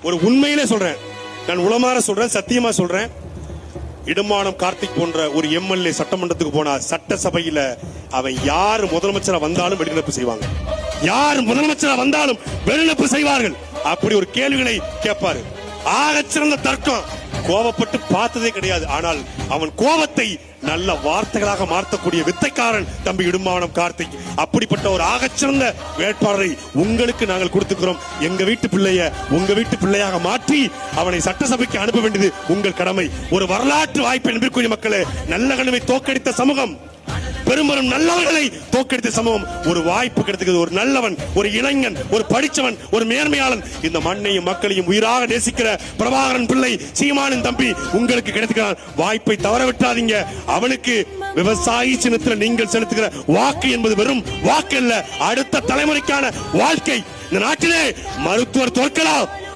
ஒரு உண்மையிலே சொல்றேன், நான் உளமாற சொல்றேன், சத்தியமா சொல்றேன். இடுமானம் கார்த்திக் போன்ற ஒரு எம்எல்ஏ சட்டமன்றத்துக்கு போனா சட்டசபையில அவன் யார் முதலமைச்சரா வந்தாலும் வெளிநடப்பு செய்வாங்க. யார் முதலமைச்சரா வந்தாலும் வெளிநடப்பு செய்வார்கள். அப்படி ஒரு கேள்விகளை கேட்பாரு. ஆகச்சிறந்த தர்க்கம். கோபப்பட்டு பார்த்ததே கிடையாது. ஆனால் அவன் கோபத்தை நல்ல வார்த்தைகளாக மாற்றக்கூடிய வித்தைக்காரன் தம்பி இடுமானம் கார்த்திக். அப்படிப்பட்ட ஒரு ஆகச்சிறந்த வேட்பாளரை உங்களுக்கு நாங்கள் கொடுத்துக்கிறோம். எங்க வீட்டு பிள்ளைய உங்க வீட்டு பிள்ளையாக மாற்றி அவனை சட்டசபைக்கு அனுப்ப வேண்டியது உங்கள் கடமை. ஒரு வரலாற்று வாய்ப்பு என்பதற்குரிய மக்களே, நல்ல கனவை தோற்கடித்த சமூகம், பெரும்பெரும் நல்லவர்களை தோற்கடித்த சமூகம், ஒரு வாய்ப்பு கிடைத்தது. ஒரு நல்லவன், ஒரு இளைஞன், ஒரு படிச்சவன், ஒரு நேர்மையாளன், இந்த மண்ணையும் மக்களையும் உயிராக நேசிக்கிற பிரபாகரன் பிள்ளை சீமானின் தம்பி உங்களுக்கு கிடைத்துக்கிறான். வாய்ப்பை தவற விட்டாதீங்க. அவனுக்கு விவசாயி சின்னத்தில் நீங்கள் செலுத்துகிற வாக்கு என்பது வெறும் வாக்கு அல்ல, அடுத்த தலைமுறைக்கான வாழ்க்கை. இந்த நாட்டிலே மருத்துவர் தோற்கலாம்,